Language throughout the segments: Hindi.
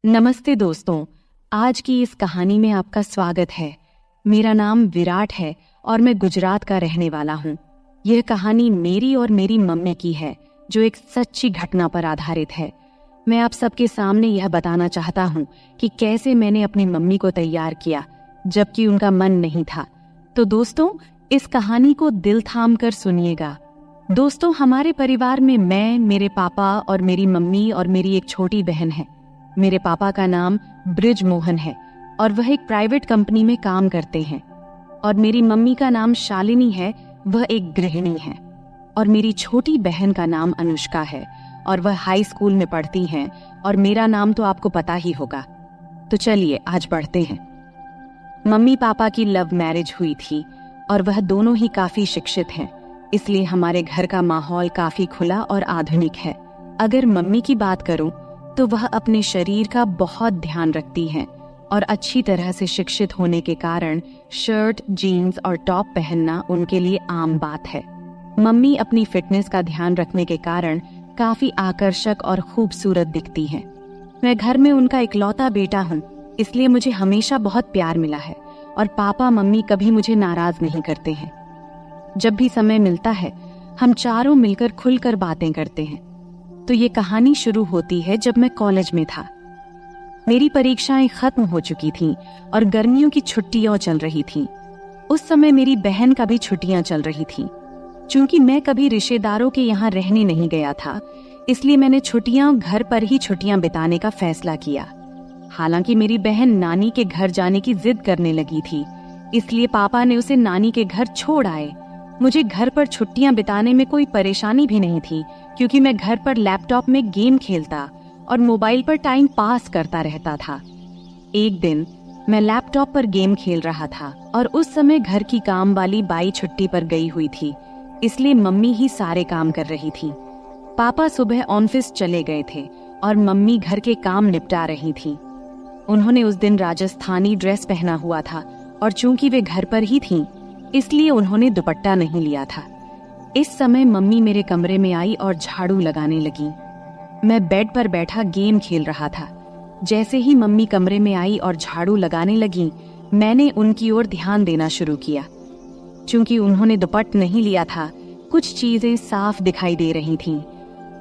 नमस्ते दोस्तों, आज की इस कहानी में आपका स्वागत है। मेरा नाम विराट है और मैं गुजरात का रहने वाला हूँ। यह कहानी मेरी और मेरी मम्मी की है, जो एक सच्ची घटना पर आधारित है। मैं आप सबके सामने यह बताना चाहता हूँ कि कैसे मैंने अपनी मम्मी को तैयार किया, जबकि उनका मन नहीं था। तो दोस्तों, इस कहानी को दिल थाम कर सुनिएगा। दोस्तों, हमारे परिवार में मैं, मेरे पापा और मेरी मम्मी और मेरी एक छोटी बहन है। मेरे पापा का नाम ब्रिज मोहन है और वह एक प्राइवेट कंपनी में काम करते हैं। और मेरी मम्मी का नाम शालिनी है, वह एक गृहिणी है। और मेरी छोटी बहन का नाम अनुष्का है और वह हाई स्कूल में पढ़ती हैं। और मेरा नाम तो आपको पता ही होगा। तो चलिए आज बढ़ते हैं। मम्मी पापा की लव मैरिज हुई थी और वह दोनों ही काफी शिक्षित हैं, इसलिए हमारे घर का माहौल काफी खुला और आधुनिक है। अगर मम्मी की बात करूं तो वह अपने शरीर का बहुत ध्यान रखती हैं और अच्छी तरह से शिक्षित होने के कारण शर्ट, जीन्स और टॉप पहनना उनके लिए आम बात है। मम्मी अपनी फिटनेस का ध्यान रखने के कारण काफी आकर्षक और खूबसूरत दिखती हैं। मैं घर में उनका इकलौता बेटा हूँ, इसलिए मुझे हमेशा बहुत प्यार मिला है और पापा मम्मी कभी मुझे नाराज नहीं करते हैं। जब भी समय मिलता है हम चारों मिलकर खुलकर बातें करते हैं। तो ये कहानी शुरू होती है जब मैं कॉलेज में था। मेरी परीक्षाएं खत्म हो चुकी थीं और गर्मियों की छुट्टियां चल रही थीं। उस समय मेरी बहन का भी छुट्टियां चल रही थीं। चूंकि मैं कभी रिश्तेदारों के यहाँ रहने नहीं गया था, इसलिए मैंने छुट्टियां घर पर ही छुट्टियां बिताने का फैसला किया। हालांकि मेरी बहन नानी के घर जाने की जिद करने लगी थी, इसलिए पापा ने उसे नानी के घर छोड़ आए। मुझे घर पर छुट्टियां बिताने में कोई परेशानी भी नहीं थी, क्योंकि मैं घर पर लैपटॉप में गेम खेलता और मोबाइल पर टाइम पास करता रहता था। एक दिन मैं लैपटॉप पर गेम खेल रहा था और उस समय घर की काम वाली बाई छुट्टी पर गई हुई थी, इसलिए मम्मी ही सारे काम कर रही थी। पापा सुबह ऑफिस चले गए थे और मम्मी घर के काम निपटा रही थी। उन्होंने उस दिन राजस्थानी ड्रेस पहना हुआ था और चूंकि वे घर पर ही थीं, इसलिए उन्होंने दुपट्टा नहीं लिया था। इस समय मम्मी मेरे कमरे में आई और झाड़ू लगाने लगी। मैं बेड पर बैठा गेम खेल रहा था। जैसे ही मम्मी कमरे में आई और झाड़ू लगाने लगी, मैंने उनकी ओर ध्यान देना शुरू किया। चूंकि उन्होंने दुपट्टा नहीं लिया था, कुछ चीजें साफ दिखाई दे रही थीं।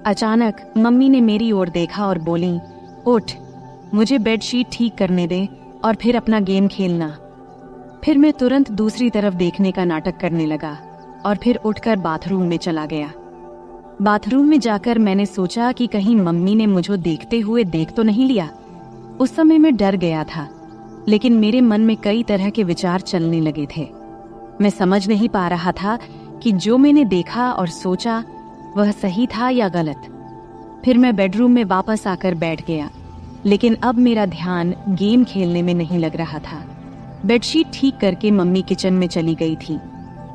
अचानक मम्मी ने मेरी ओर देखा और बोली, उठ, मुझे बेडशीट ठीक करने दे और फिर अपना गेम खेलना। फिर मैं तुरंत दूसरी तरफ देखने का नाटक करने लगा और फिर उठकर बाथरूम में चला गया। बाथरूम में जाकर मैंने सोचा कि कहीं मम्मी ने मुझे देखते हुए देख तो नहीं लिया। उस समय मैं डर गया था, लेकिन मेरे मन में कई तरह के विचार चलने लगे थे। मैं समझ नहीं पा रहा था कि जो मैंने देखा और सोचा वह सही था या गलत। फिर मैं बेडरूम में वापस आकर बैठ गया, लेकिन अब मेरा ध्यान गेम खेलने में नहीं लग रहा था। बेडशीट ठीक करके मम्मी किचन में चली गई थी।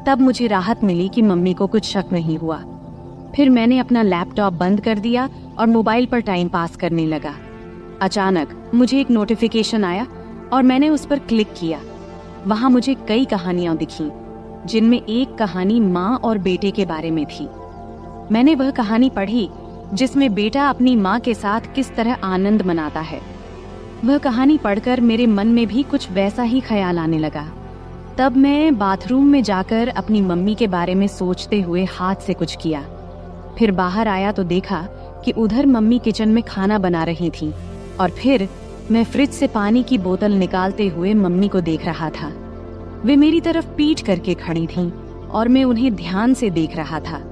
तब मुझे राहत मिली कि मम्मी को कुछ शक नहीं हुआ। फिर मैंने अपना लैपटॉप बंद कर दिया और मोबाइल पर टाइम पास करने लगा। अचानक मुझे एक नोटिफिकेशन आया और मैंने उस पर क्लिक किया। वहां मुझे कई कहानियां दिखीं, जिनमें एक कहानी माँ और बेटे के बारे में थी। मैंने वह कहानी पढ़ी जिसमें बेटा अपनी माँ के साथ किस तरह आनंद मनाता है। वह कहानी पढ़कर मेरे मन में भी कुछ वैसा ही ख्याल आने लगा। तब मैं बाथरूम में जाकर अपनी मम्मी के बारे में सोचते हुए हाथ से कुछ किया। फिर बाहर आया तो देखा कि उधर मम्मी किचन में खाना बना रही थी और फिर मैं फ्रिज से पानी की बोतल निकालते हुए मम्मी को देख रहा था। वे मेरी तरफ पीठ करके खड़ी थीं और मैं उन्हें ध्यान से देख रहा था।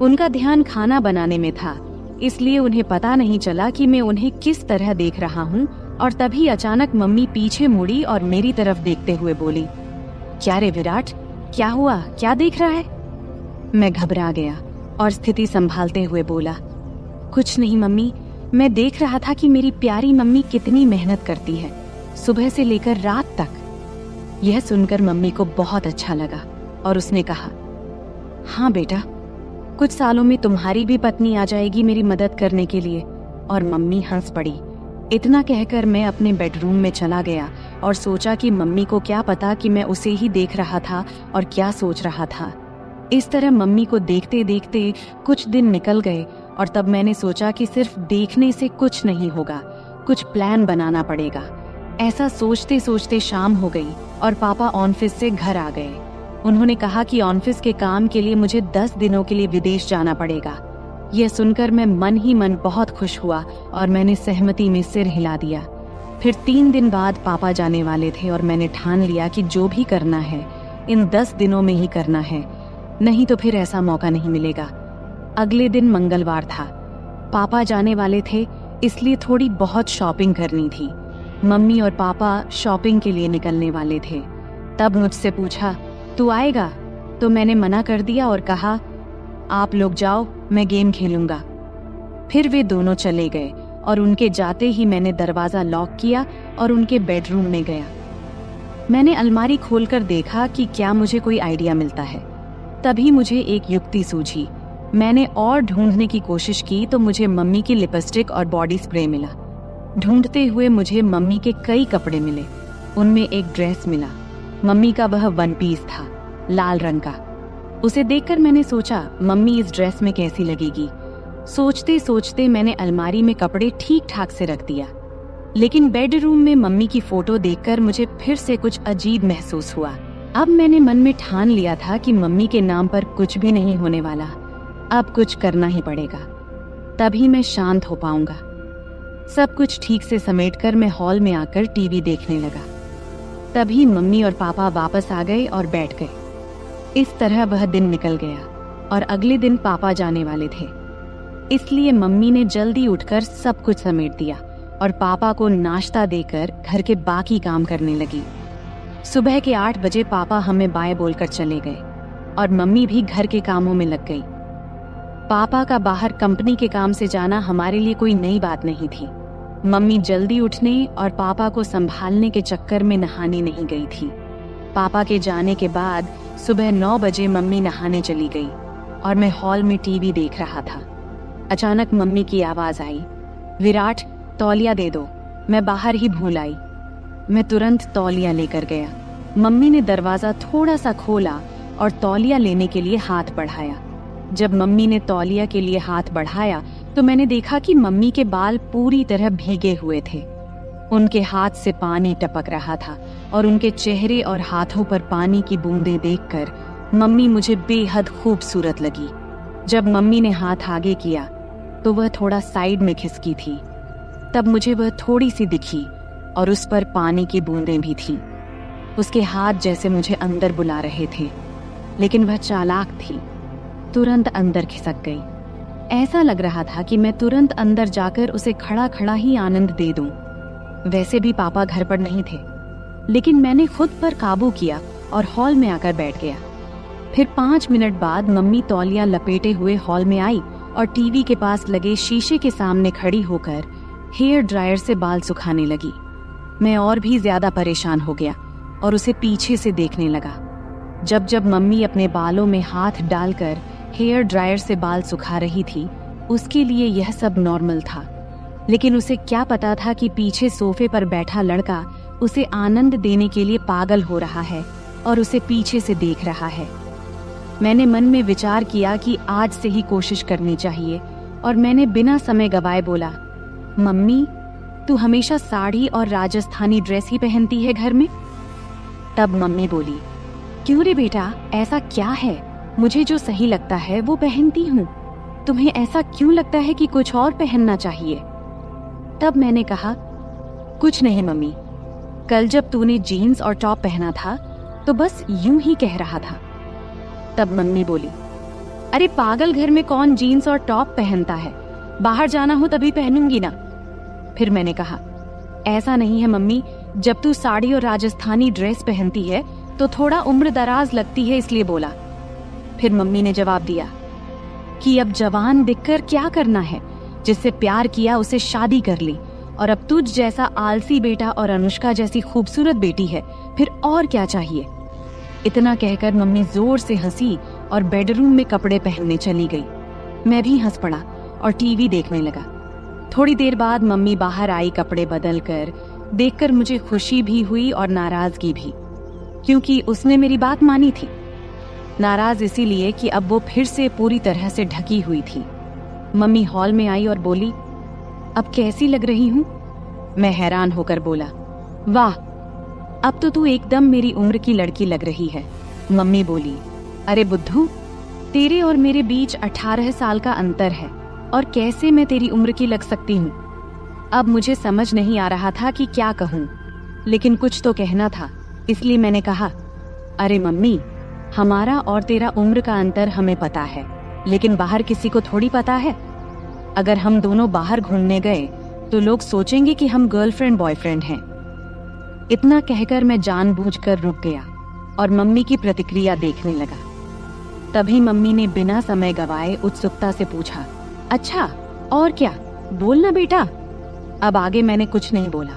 उनका ध्यान खाना बनाने में था, इसलिए उन्हें पता नहीं चला कि मैं उन्हें किस तरह देख रहा हूँ। और तभी अचानक मम्मी पीछे मुड़ी और मेरी तरफ देखते हुए बोली, क्या रे विराट, क्या हुआ, क्या देख रहा है? मैं घबरा गया और स्थिति संभालते हुए बोला, कुछ नहीं मम्मी, मैं देख रहा था कि मेरी प्यारी मम्मी कितनी मेहनत करती है, सुबह से लेकर रात तक। यह सुनकर मम्मी को बहुत अच्छा लगा और उसने कहा, हाँ बेटा, कुछ सालों में तुम्हारी भी पत्नी आ जाएगी मेरी मदद करने के लिए। और मम्मी हंस पड़ी। इतना कहकर मैं अपने बेडरूम में चला गया और सोचा कि मम्मी को क्या पता कि मैं उसे ही देख रहा था और क्या सोच रहा था। इस तरह मम्मी को देखते देखते कुछ दिन निकल गए और तब मैंने सोचा कि सिर्फ देखने से कुछ नहीं होगा, कुछ प्लान बनाना पड़ेगा। ऐसा सोचते सोचते शाम हो गई और पापा ऑफिस से घर आ गए। उन्होंने कहा कि ऑफिस के काम के लिए मुझे 10 दिनों के लिए विदेश जाना पड़ेगा। यह सुनकर मैं मन ही मन बहुत खुश हुआ और मैंने सहमति में सिर हिला दिया। फिर 3 दिन बाद पापा जाने वाले थे और मैंने ठान लिया कि जो भी करना है इन 10 दिनों में ही करना है, नहीं तो फिर ऐसा मौका नहीं मिलेगा। अगले दिन मंगलवार था। पापा जाने वाले थे, इसलिए थोड़ी बहुत शॉपिंग करनी थी। मम्मी और पापा शॉपिंग के लिए निकलने वाले थे। तब मुझसे पूछा, तू आएगा? तो मैंने मना कर दिया और कहा, आप लोग जाओ, मैं गेम खेलूंगा। फिर वे दोनों चले गए और उनके जाते ही मैंने दरवाजा लॉक किया और उनके बेडरूम में गया। मैंने अलमारी खोलकर देखा कि क्या मुझे कोई आइडिया मिलता है। तभी मुझे एक युक्ति सूझी। मैंने और ढूंढने की कोशिश की तो मुझे मम्मी की लिपस्टिक और बॉडी स्प्रे मिला। ढूंढते हुए मुझे मम्मी के कई कपड़े मिले। उनमें एक ड्रेस मिला। मम्मी का वह 1 पीस था, लाल रंग का। उसे देखकर मैंने सोचा, मम्मी इस ड्रेस में कैसी लगेगी। सोचते सोचते मैंने अलमारी में कपड़े ठीक ठाक से रख दिया, लेकिन बेडरूम में मम्मी की फोटो देखकर मुझे फिर से कुछ अजीब महसूस हुआ। अब मैंने मन में ठान लिया था कि मम्मी के नाम पर कुछ भी नहीं होने वाला। अब कुछ करना ही पड़ेगा, तभी मैं शांत हो पाऊंगा। सब कुछ ठीक से समेटकर मैं हॉल में आकर टीवी देखने लगा। तभी मम्मी और पापा वापस आ गए और बैठ गए। इस तरह वह दिन निकल गया और अगले दिन पापा जाने वाले थे, इसलिए मम्मी ने जल्दी उठकर सब कुछ समेट दिया और पापा को नाश्ता देकर घर के बाकी काम करने लगी। सुबह के 8 बजे पापा हमें बाय बोलकर चले गए और मम्मी भी घर के कामों में लग गई। पापा का बाहर कंपनी के काम से जाना हमारे लिए कोई नई बात नहीं थी। मम्मी जल्दी उठने और पापा को संभालने के चक्कर में नहाने नहीं गई थी। पापा के जाने के बाद सुबह 9 बजे मम्मी नहाने चली गई और मैं हॉल में टीवी देख रहा था। अचानक मम्मी की आवाज आई, विराट, तौलिया दे दो। मैं बाहर ही भूल आई। मैं तुरंत तौलिया लेकर गया। मम्मी ने दरवाजा थोड़ा सा खोला और तौलिया लेने के लिए हाथ बढ़ाया। जब मम्मी ने तौलिया के लिए हाथ बढ़ाया तो मैंने देखा कि मम्मी के बाल पूरी तरह भीगे हुए थे। उनके हाथ से पानी टपक रहा था और उनके चेहरे और हाथों पर पानी की बूंदें देखकर मम्मी मुझे बेहद खूबसूरत लगी। जब मम्मी ने हाथ आगे किया तो वह थोड़ा साइड में खिसकी थी। तब मुझे वह थोड़ी सी दिखी और उस पर पानी की बूंदें भी थीं। उसके हाथ जैसे मुझे अंदर बुला रहे थे, लेकिन वह चालाक थी, तुरंत अंदर खिसक गई। ऐसा लग रहा था कि मैं तुरंत अंदर जाकर उसे खड़ा खड़ा ही आनंद दे दूं। वैसे भी पापा घर पर नहीं थे, लेकिन मैंने खुद पर काबू किया और हॉल में आकर बैठ गया। फिर 5 मिनट बाद मम्मी तौलिया लपेटे हुए हॉल में आई और टीवी के पास लगे शीशे के सामने खड़ी होकर हेयर ड्रायर से बाल सुखाने लगी। मैं और भी ज्यादा परेशान हो गया और उसे पीछे से देखने लगा। जब जब मम्मी अपने बालों में हाथ डालकर हेयर ड्रायर से बाल सुखा रही थी, उसके लिए यह सब नॉर्मल था, लेकिन उसे क्या पता था कि पीछे सोफे पर बैठा लड़का उसे आनंद देने के लिए पागल हो रहा है और उसे पीछे से देख रहा है। मैंने मन में विचार किया कि आज से ही कोशिश करनी चाहिए और मैंने बिना समय गवाए बोला, मम्मी, तू हमेशा साड़ी और राजस्थानी ड्रेस ही पहनती है घर में? तब मम्मी बोली, क्यों रे बेटा, ऐसा क्या है? मुझे जो सही लगता है वो पहनती हूँ। तुम्हें ऐसा क्यों लगता है कि कुछ और पहनना चाहिए? तब मैंने कहा, कुछ नहीं मम्मी, कल जब तूने जीन्स और टॉप पहना था तो बस यूं ही कह रहा था। तब मम्मी बोली, अरे पागल, घर में कौन जीन्स और टॉप पहनता है? बाहर जाना हो तभी पहनूंगी ना। फिर मैंने कहा, ऐसा नहीं है मम्मी, जब तू साड़ी और राजस्थानी ड्रेस पहनती है तो थोड़ा उम्र दराज लगती है, इसलिए बोला। फिर मम्मी ने जवाब दिया कि अब जवान दिखकर क्या करना है, जिससे प्यार किया उसे शादी कर ली, और अब तुझ जैसा आलसी बेटा और अनुष्का जैसी खूबसूरत बेटी है, फिर और क्या चाहिए। इतना कहकर मम्मी जोर से हंसी और बेडरूम में कपड़े पहनने चली गई। मैं भी हंस पड़ा और टीवी देखने लगा। थोड़ी देर बाद मम्मी बाहर आई कपड़े बदल कर। देखकर मुझे खुशी भी हुई और नाराजगी भी, क्योंकि उसने मेरी बात मानी थी। नाराज इसीलिए कि अब वो फिर से पूरी तरह से ढकी हुई थी। मम्मी हॉल में आई और बोली, अब कैसी लग रही हूँ? मैं हैरान होकर बोला, वाह, अब तो तू एकदम मेरी उम्र की लड़की लग रही है। मम्मी बोली, अरे बुद्धू, तेरे और मेरे बीच 18 साल का अंतर है और कैसे मैं तेरी उम्र की लग सकती हूँ। अब मुझे समझ नहीं आ रहा था कि क्या कहूँ, लेकिन कुछ तो कहना था, इसलिए मैंने कहा, अरे मम्मी, हमारा और तेरा उम्र का अंतर हमें पता है, लेकिन बाहर किसी को थोड़ी पता है। अगर हम दोनों बाहर घूमने गए तो लोग सोचेंगे कि हम गर्लफ्रेंड बॉयफ्रेंड हैं। इतना कहकर मैं जानबूझकर रुक गया और मम्मी की प्रतिक्रिया देखने लगा। तभी मम्मी ने बिना समय गवाए उत्सुकता से पूछा, अच्छा और क्या, बोलना बेटा। अब आगे मैंने कुछ नहीं बोला,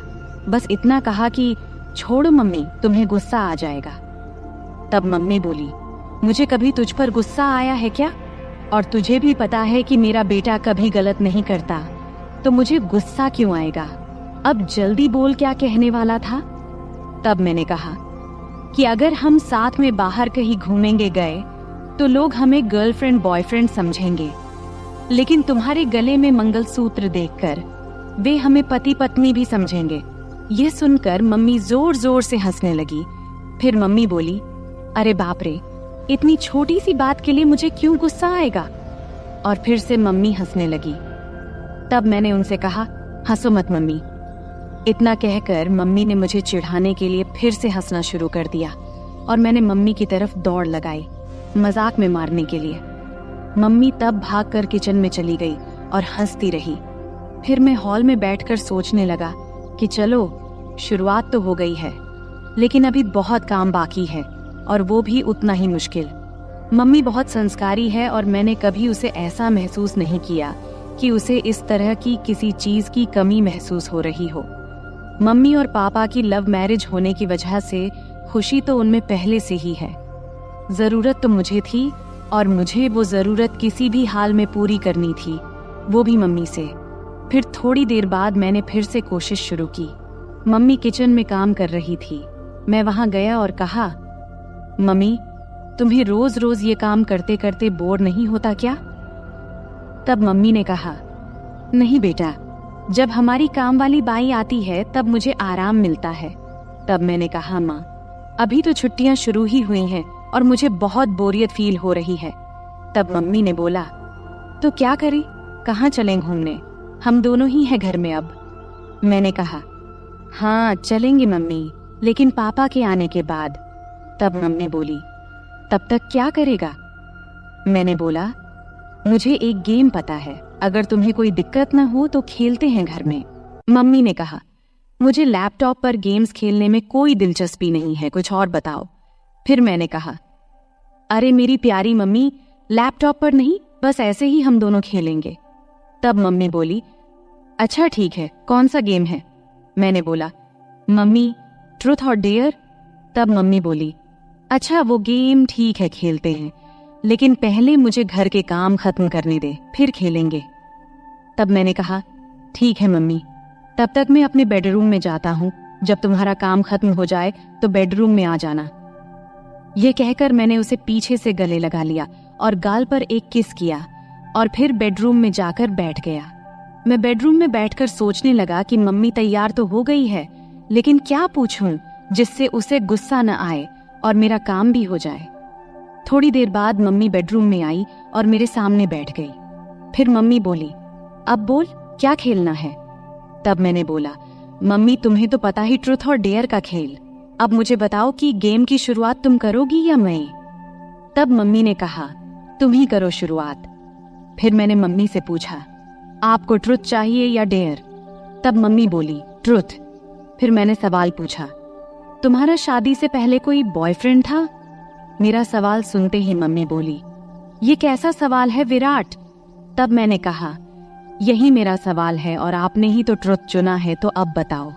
बस इतना कहा कि छोड़ो मम्मी, तुम्हें गुस्सा आ जाएगा। तब मम्मी बोली, मुझे कभी तुझ पर गुस्सा आया है क्या? और तुझे भी पता है कि मेरा बेटा कभी गलत नहीं करता, तो मुझे गुस्सा क्यों आएगा? अब जल्दी बोल, क्या कहने वाला था? तब मैंने कहा कि अगर हम साथ में बाहर कहीं घूमेंगे गए तो लोग हमें गर्लफ्रेंड बॉयफ्रेंड समझेंगे, लेकिन तुम्हारे गले में मंगलसूत्र देखकर वे हमें पति पत्नी भी समझेंगे। ये सुनकर मम्मी जोर जोर से हंसने लगी। फिर मम्मी बोली, अरे बाप रे, इतनी छोटी सी बात के लिए मुझे क्यों गुस्सा आएगा? और फिर से मम्मी हंसने लगी। तब मैंने उनसे कहा, हंसो मत मम्मी। इतना कहकर मम्मी ने मुझे चिढ़ाने के लिए फिर से हंसना शुरू कर दिया और मैंने मम्मी की तरफ दौड़ लगाई, मजाक में मारने के लिए। मम्मी तब भागकर किचन में चली गई और हंसती रही। फिर मैं हॉल में बैठकर सोचने लगा कि चलो, शुरुआत तो हो गई है, लेकिन अभी बहुत काम बाकी है और वो भी उतना ही मुश्किल। मम्मी बहुत संस्कारी है और मैंने कभी उसे ऐसा महसूस नहीं किया कि उसे इस तरह की किसी चीज की कमी महसूस हो रही हो। मम्मी और पापा की लव मैरिज होने की वजह से खुशी तो उनमें पहले से ही है। जरूरत तो मुझे थी और मुझे वो जरूरत किसी भी हाल में पूरी करनी थी, वो भी मम्मी से। फिर थोड़ी देर बाद मैंने फिर से कोशिश शुरू की। मम्मी किचन में काम कर रही थी। मैं वहां गया और कहा, मम्मी, तुम्हें रोज रोज ये काम करते करते बोर नहीं होता क्या? तब मम्मी ने कहा, नहीं बेटा, जब हमारी काम वाली बाई आती है तब मुझे आराम मिलता है। तब मैंने कहा, माँ, अभी तो छुट्टियां शुरू ही हुई हैं और मुझे बहुत बोरियत फील हो रही है। तब मम्मी ने बोला, तो क्या करें, कहाँ चलें घूमने? हम दोनों ही हैं घर में अब। मैंने कहा, हाँ चलेंगे मम्मी, लेकिन पापा के आने के बाद। तब मम्मी बोली, तब तक क्या करेगा? मैंने बोला, मुझे एक गेम पता है, अगर तुम्हें कोई दिक्कत न हो तो खेलते हैं घर में। मम्मी ने कहा, मुझे लैपटॉप पर गेम्स खेलने में कोई दिलचस्पी नहीं है, कुछ और बताओ। फिर मैंने कहा, अरे मेरी प्यारी मम्मी, लैपटॉप पर नहीं, बस ऐसे ही हम दोनों खेलेंगे। तब मम्मी बोली, अच्छा ठीक है, कौन सा गेम है? मैंने बोला, मम्मी, ट्रूथ और डेयर। तब मम्मी बोली, अच्छा वो गेम ठीक है, खेलते हैं, लेकिन पहले मुझे घर के काम खत्म करने दे, फिर खेलेंगे। तब मैंने कहा, ठीक है मम्मी, तब तक मैं अपने बेडरूम में जाता हूँ, जब तुम्हारा काम खत्म हो जाए तो बेडरूम में आ जाना। ये कहकर मैंने उसे पीछे से गले लगा लिया और गाल पर एक किस किया और फिर बेडरूम में जाकर बैठ गया। मैं बेडरूम में बैठकर सोचने लगा कि मम्मी तैयार तो हो गई है, लेकिन क्या पूछूं जिससे उसे गुस्सा न आए और मेरा काम भी हो जाए। थोड़ी देर बाद मम्मी बेडरूम में आई और मेरे सामने बैठ गई। फिर मम्मी बोली, अब बोल, क्या खेलना है? तब मैंने बोला, मम्मी तुम्हें तो पता ही ट्रूथ और डेयर का खेल, अब मुझे बताओ कि गेम की शुरुआत तुम करोगी या मैं? तब मम्मी ने कहा, तुम ही करो शुरुआत। फिर मैंने मम्मी से पूछा, आपको ट्रुथ चाहिए या डेयर? तब मम्मी बोली, ट्रुथ। फिर मैंने सवाल पूछा, तुम्हारा शादी से पहले कोई बॉयफ्रेंड था? मेरा सवाल सुनते ही मम्मी बोली, ये कैसा सवाल है विराट? तब मैंने कहा, यही मेरा सवाल है और आपने ही तो ट्रुथ चुना है, तो अब बताओ।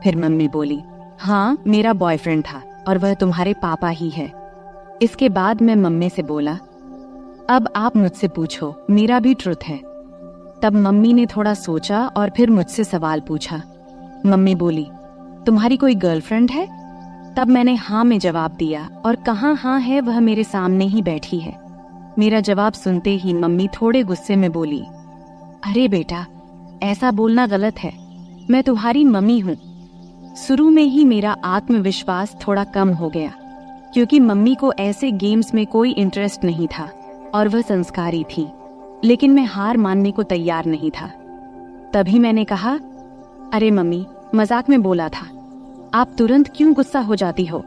फिर मम्मी बोली, हाँ मेरा बॉयफ्रेंड था और वह तुम्हारे पापा ही है। इसके बाद मैं मम्मी से बोला, अब आप मुझसे पूछो, मेरा भी ट्रुथ है। तब मम्मी ने थोड़ा सोचा और फिर मुझसे सवाल पूछा। मम्मी बोली, तुम्हारी कोई गर्लफ्रेंड है? तब मैंने हाँ में जवाब दिया और कहाँ हाँ है, वह मेरे सामने ही बैठी है। मेरा जवाब सुनते ही मम्मी थोड़े गुस्से में बोली, अरे बेटा, ऐसा बोलना गलत है, मैं तुम्हारी मम्मी हूँ। शुरू में ही मेरा आत्मविश्वास थोड़ा कम हो गया, क्योंकि मम्मी को ऐसे गेम्स में कोई इंटरेस्ट नहीं था और वह संस्कारी थी। लेकिन मैं हार मानने को तैयार नहीं था। तभी मैंने कहा, अरे मम्मी, मजाक में बोला था, आप तुरंत क्यों गुस्सा हो जाती हो?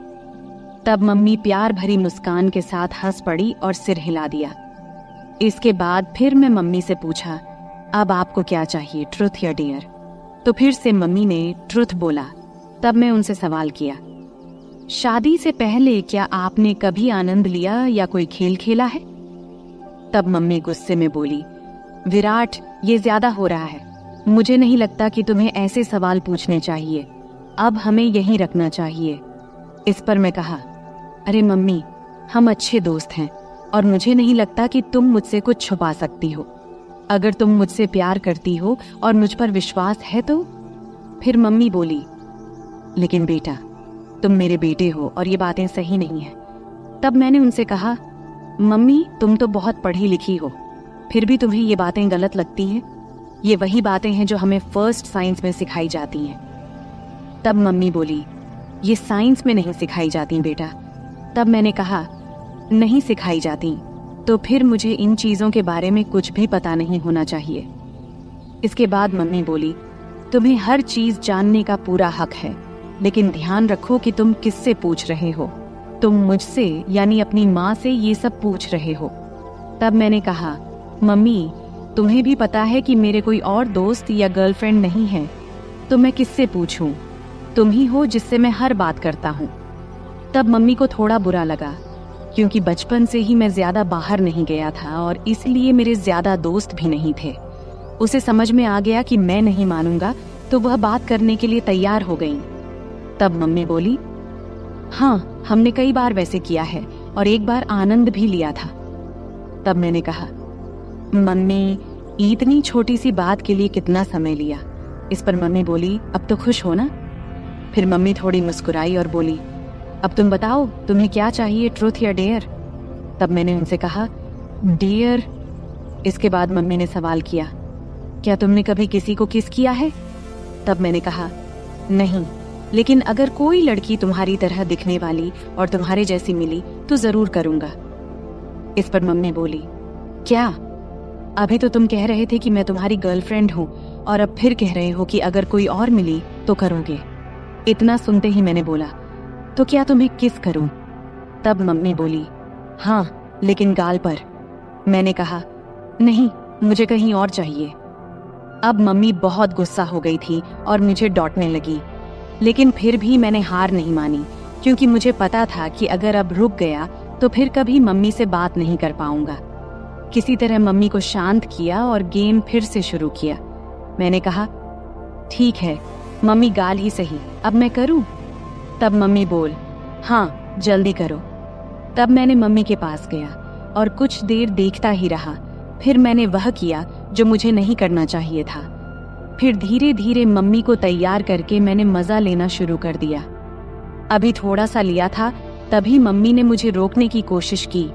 तब मम्मी प्यार भरी मुस्कान के साथ हंस पड़ी और सिर हिला दिया। इसके बाद फिर मैं मम्मी से पूछा, अब आपको क्या चाहिए, ट्रुथ या डेयर? तो फिर से मम्मी ने ट्रुथ बोला। तब मैं उनसे सवाल किया, शादी से पहले क्या आपने कभी आनंद लिया या कोई खेल खेला है? तब मम्मी गुस्से में बोली, विराट, ये ज्यादा हो रहा है। मुझे नहीं लगता कि तुम्हें ऐसे सवाल पूछने चाहिए। अब हमें यहीं रखना चाहिए। इस पर मैं कहा, अरे मम्मी, हम अच्छे दोस्त हैं और मुझे नहीं लगता कि तुम मुझसे कुछ छुपा सकती हो। अगर तुम मुझसे प्यार करती हो और मुझ पर विश्वास है तो। फिर मम्मी बोली, लेकिन बेटा, तुम मेरे बेटे हो और ये बातें सही नहीं है। तब मैंने उनसे कहा, मम्मी, तुम तो बहुत पढ़ी लिखी हो, फिर भी तुम्हें ये बातें गलत लगती हैं। ये वही बातें हैं जो हमें फर्स्ट साइंस में सिखाई जाती हैं। तब मम्मी बोली, ये साइंस में नहीं सिखाई जाती बेटा। तब मैंने कहा, नहीं सिखाई जाती तो फिर मुझे इन चीजों के बारे में कुछ भी पता नहीं होना चाहिए। इसके बाद मम्मी बोली, तुम्हें हर चीज जानने का पूरा हक है, लेकिन ध्यान रखो कि तुम किससे पूछ रहे हो। तुम मुझसे यानी अपनी माँ से ये सब पूछ रहे हो। तब मैंने कहा, मम्मी, तुम्हें भी पता है कि मेरे कोई और दोस्त या गर्लफ्रेंड नहीं है, तो मैं किससे पूछूं? तुम ही हो जिससे मैं हर बात करता हूँ। तब मम्मी को थोड़ा बुरा लगा, क्योंकि बचपन से ही मैं ज्यादा बाहर नहीं गया था और इसलिए मेरे ज्यादा दोस्त भी नहीं थे। उसे समझ में आ गया कि मैं नहीं मानूंगा, तो वह बात करने के लिए तैयार हो गई। तब मम्मी बोली, हाँ, हमने कई बार वैसे किया है और एक बार आनंद भी लिया था। तब मैंने कहा, मम्मी, इतनी छोटी सी बात के लिए कितना समय लिया? इस पर मम्मी बोली, अब तो खुश हो ना? फिर मम्मी थोड़ी मुस्कुराई और बोली, अब तुम बताओ, तुम्हें क्या चाहिए, ट्रुथ या डेयर? तब मैंने उनसे कहा, डेयर। इसके बाद मम्मी ने सवाल किया, क्या तुमने कभी किसी को किस किया है? तब मैंने कहा, नहीं, लेकिन अगर कोई लड़की तुम्हारी तरह दिखने वाली और तुम्हारे जैसी मिली तो जरूर करूंगा। इस पर मम्मी बोली, क्या? अभी तो तुम कह रहे थे कि मैं तुम्हारी गर्लफ्रेंड हूँ और अब फिर कह रहे हो कि अगर कोई और मिली तो करोगे। इतना सुनते ही मैंने बोला, तो क्या तुम्हें किस करूं? तब मम्मी बोली, हाँ, लेकिन गाल पर। मैंने कहा, नहीं, मुझे कहीं और चाहिए। अब मम्मी बहुत गुस्सा हो गई थी और मुझे डांटने लगी, लेकिन फिर भी मैंने हार नहीं मानी, क्योंकि मुझे पता था कि अगर अब रुक गया तो फिर कभी मम्मी से बात नहीं कर पाऊंगा। किसी तरह मम्मी को शांत किया और गेम फिर से शुरू किया। मैंने कहा, ठीक है मम्मी, गाल ही सही, अब मैं करूं? तब मम्मी बोल, हाँ, जल्दी करो। तब मैंने मम्मी के पास गया और कुछ देर देखता ही रहा। फिर मैंने वह किया जो मुझे नहीं करना चाहिए था। फिर धीरे धीरे मम्मी को तैयार करके मैंने मजा लेना शुरू कर दिया। अभी थोड़ा सा लिया था, तभी मम्मी ने मुझे रोकने की कोशिश की।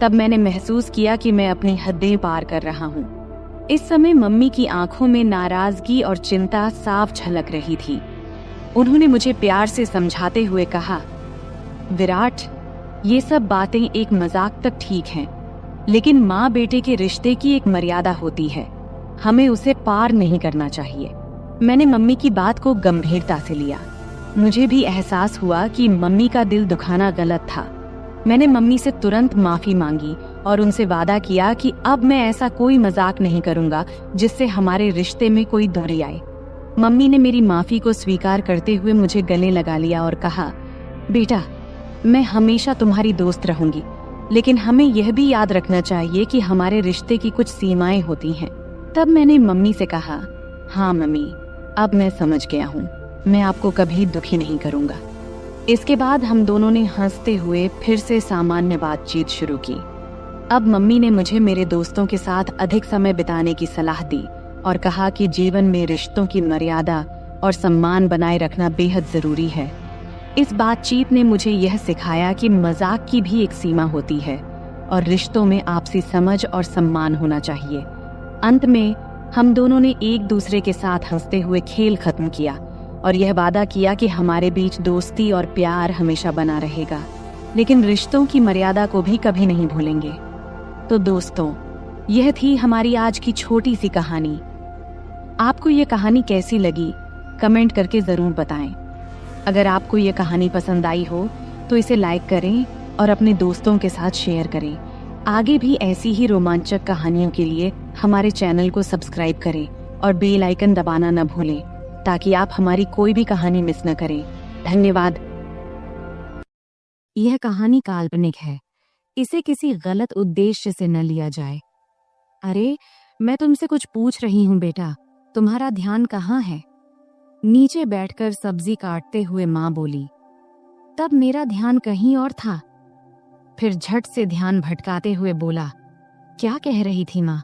तब मैंने महसूस किया कि मैं अपनी हदें पार कर रहा हूँ। इस समय मम्मी की आंखों में नाराजगी और चिंता साफ झलक रही थी। उन्होंने मुझे प्यार से समझाते हुए कहा, विराट, ये सब बातें एक मजाक तक ठीक हैं, लेकिन माँ बेटे के रिश्ते की एक मर्यादा होती है, हमें उसे पार नहीं करना चाहिए। मैंने मम्मी की बात को गंभीरता से लिया। मुझे भी एहसास हुआ कि मम्मी का दिल दुखाना गलत था। मैंने मम्मी से तुरंत माफी मांगी और उनसे वादा किया कि अब मैं ऐसा कोई मजाक नहीं करूंगा जिससे हमारे रिश्ते में कोई दूरी आए। मम्मी ने मेरी माफी को स्वीकार करते हुए मुझे गले लगा लिया और कहा, बेटा, मैं हमेशा तुम्हारी दोस्त रहूंगी, लेकिन हमें यह भी याद रखना चाहिए कि हमारे रिश्ते की कुछ सीमाएं होती हैं। तब मैंने मम्मी से कहा, हाँ मम्मी, अब मैं समझ गया हूँ, मैं आपको कभी दुखी नहीं करूंगा। इसके बाद हम दोनों ने हंसते हुए फिर से सामान्य बातचीत शुरू की। अब मम्मी ने मुझे मेरे दोस्तों के साथ अधिक समय बिताने की सलाह दी और कहा कि जीवन में रिश्तों की मर्यादा और सम्मान बनाए रखना बेहद जरूरी है। इस बातचीत ने मुझे यह सिखाया कि मजाक की भी एक सीमा होती है और रिश्तों में आपसी समझ और सम्मान होना चाहिए। अंत में हम दोनों ने एक दूसरे के साथ हंसते हुए खेल खत्म किया और यह वादा किया कि हमारे बीच दोस्ती और प्यार हमेशा बना रहेगा, लेकिन रिश्तों की मर्यादा को भी कभी नहीं भूलेंगे। तो दोस्तों, यह थी हमारी आज की छोटी सी कहानी। आपको यह कहानी कैसी लगी कमेंट करके जरूर बताएं। अगर आपको यह कहानी पसंद आई हो तो इसे लाइक करें और अपने दोस्तों के साथ शेयर करें। आगे भी ऐसी ही रोमांचक कहानियों के लिए हमारे चैनल को सब्सक्राइब करें और बेल आइकन दबाना न भूलें ताकि आप हमारी कोई भी कहानी मिस न करें। धन्यवाद। यह कहानी काल्पनिक है, इसे किसी गलत उद्देश्य से न लिया जाए। अरे, मैं तुमसे कुछ पूछ रही हूँ बेटा, तुम्हारा ध्यान कहाँ है? नीचे बैठकर सब्जी काटते हुए माँ बोली। तब मेरा ध्यान कहीं और था। फिर झट से ध्यान भटकाते हुए बोला, क्या कह रही थी माँ?